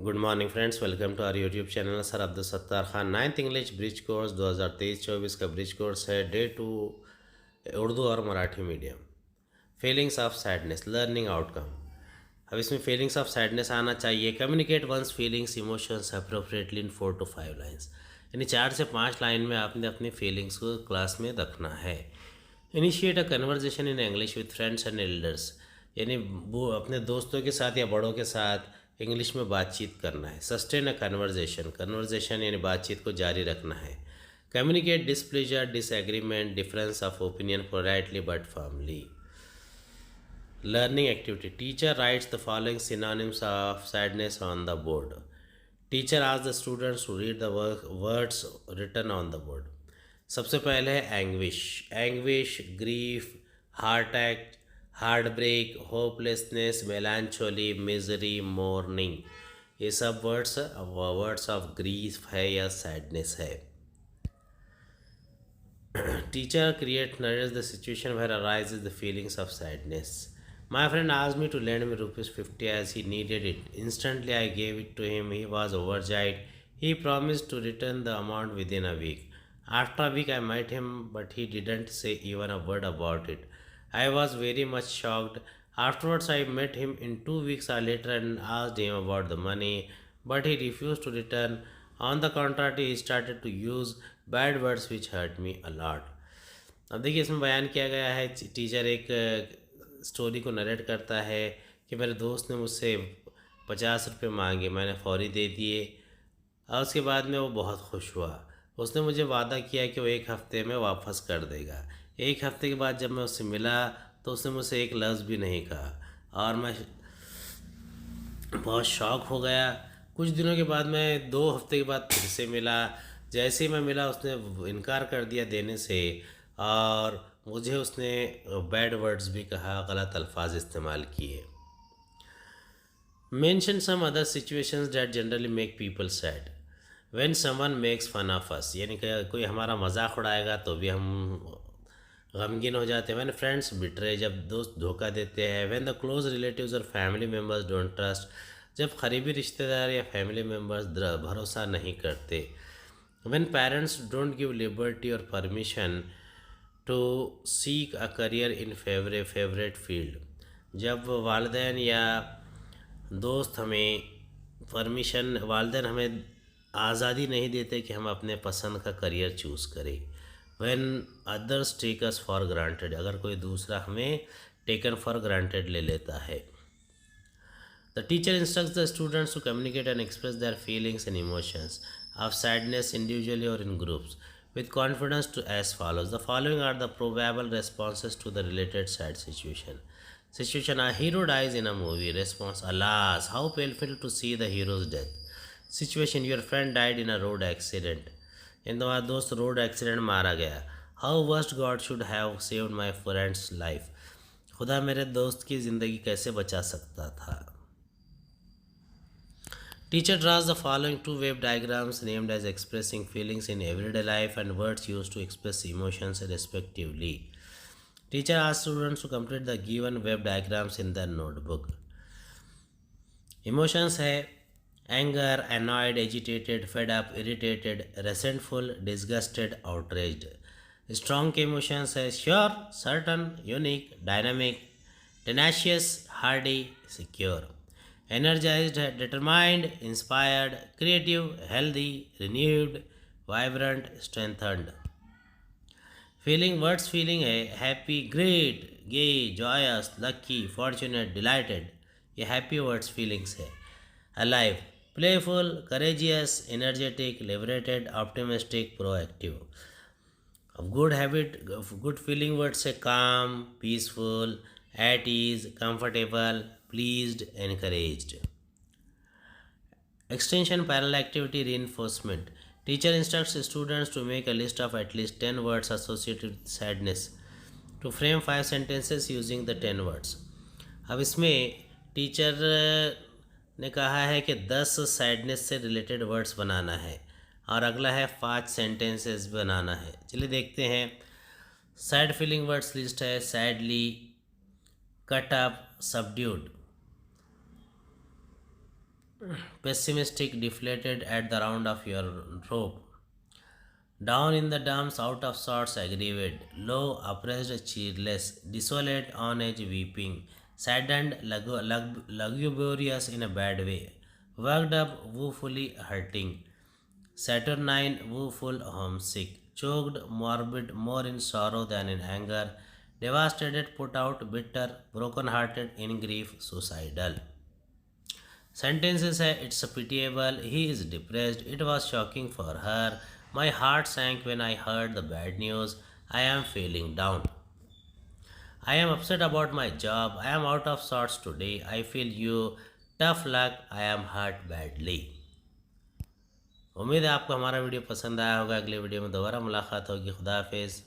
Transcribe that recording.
Good morning friends, welcome to our YouTube channel sir Abdul Sattar Khan. Ninth English bridge course 2023-24 का bridge course है। Day 2 Urdu और Marathi medium. Feelings of sadness, learning outcome. अब इसमें feelings of sadness आना चाहिए। Communicate one's feelings emotions appropriately in 4 to 5 lines. यानी 4 से 5 line में आपने अपनी फीलिंग्स को क्लास में रखना है। Initiate a conversation in English with friends and elders. यानी वो अपने दोस्तों के साथ या बड़ों के साथ इंग्लिश में बातचीत करना है। सस्टेन अ कन्वर्जेशन, कन्वर्जेशन यानी बातचीत को जारी रखना है। Communicate displeasure, disagreement, difference of opinion politely but firmly. Learning activity. Teacher writes the following synonyms of sadness on the board. Teacher asks the students to read the words written on the board. सबसे पहले है anguish. Anguish, grief, heart attack, heart break, hopelessness, melancholy, misery, mourning. ये सब words of grief है या sadness है। Teacher narrates the situation where arises the feelings of sadness. My friend asked me to lend me rupees 50 as he needed it. Instantly I gave it to him. He was overjoyed. He promised to return the amount within a week. After a week I met him, but he didn't say even a word about it. I was very much shocked. Afterwards I met him in 2 weeks later and asked him about the money, but he refused to return. On the contrary, he started to use bad words which hurt me a lot. अब देखिए इसमें बयान किया गया है। Teacher एक story को narrate करता है कि मेरे दोस्त ने मुझसे 50 रुपये मांगे, मैंने फौरी दे दिए और उसके बाद में वो बहुत खुश हुआ। उसने मुझे वादा किया कि वो 1 हफ्ते में वापस कर देगा। 1 हफ्ते के बाद जब मैं उससे मिला तो उसने मुझसे एक लफ्ज़ भी नहीं कहा और मैं बहुत शॉक हो गया। कुछ दिनों के बाद मैं 2 हफ्ते के बाद फिर से मिला। जैसे ही मैं मिला उसने इनकार कर दिया देने से और मुझे उसने बैड वर्ड्स भी कहा, गलत अल्फाज इस्तेमाल किए। Mention some other situations that generally make people sad. When someone makes fun of us, यानी कि कोई हमारा मजाक उड़ाएगा तो भी हम गमगीन हो जाते हैं। व्हेन फ्रेंड्स बिट्रे, जब दोस्त धोखा देते हैं। व्हेन द क्लोज रिलेटिव्स और फैमिली मेम्बर्स डोंट ट्रस्ट, जब करीबी रिश्तेदार या फैमिली मेम्बर्स भरोसा नहीं करते। When parents don't give liberty और permission to seek a career in favourite field, जब वालदेन या दोस्त हमें वालदेन हमें आज़ादी नहीं देते कि हम अपने पसंद का करियर चूज़ करें। When others take us for granted, अगर कोई दूसरा हमें टेकन फॉर ग्रांटेड ले लेता है। The teacher instructs the students to communicate and express their feelings and emotions of sadness individually और in groups with confidence to as follows. The following are the probable responses to the related sad situation. Situation: a hero dies in a movie. Response: alas, how painful to see the hero's death. Situation: your friend died in a road accident. इन तुम्हारा दोस्त road accident मारा गया। How worst God should have saved my friend's life. खुदा मेरे दोस्त की ज़िंदगी कैसे बचा सकता था। Teacher draws the following two wave diagrams named as expressing feelings in everyday life and words used to express emotions respectively. Teacher asks students to complete the given wave diagrams in their notebook. Emotions है anger, annoyed, agitated, fed up, irritated, resentful, disgusted, outraged. Strong emotions है sure, certain, unique, dynamic, tenacious, hardy, secure. Energized, determined, inspired, creative, healthy, renewed, vibrant, strengthened. Feeling, words feeling है happy, great, gay, joyous, lucky, fortunate, delighted. ये happy words feelings है। Alive, playful, courageous, energetic, liberated, optimistic, proactive. Of good habit, good feeling words है calm, peaceful, at ease, comfortable, pleased, encouraged. Extension parallel activity reinforcement. Teacher instructs students to make a list of at least 10 words associated with sadness. To frame 5 sentences using the 10 words. अब इसमें teacher ने कहा है कि 10 sadness से related words बनाना है और अगला है 5 सेंटेंसेस बनाना है। चलिए देखते हैं। सैड फीलिंग वर्ड्स लिस्ट है sadly, cut up, subdued. pessimistic, deflated at the round of your rope. Down in the dumps, out of sorts, aggravated, low, oppressed, cheerless, desolate, on edge, weeping, saddened, lugubrious in a bad way, worked up, woefully hurting, saturnine, woeful, homesick, choked, morbid, more in sorrow than in anger, devastated, put out, bitter, broken hearted, in grief, suicidal. Sentences say it's pitiable, he is depressed, it was shocking for her. My heart sank when I heard the bad news. I am feeling down. I am upset about my job. I am out of sorts today. I feel you. Tough luck. I am hurt badly. उम्मीद है आपको हमारा video पसंद आया होगा। अगले video में दोबारा मुलाकात होगी। खुदा हाफिज़।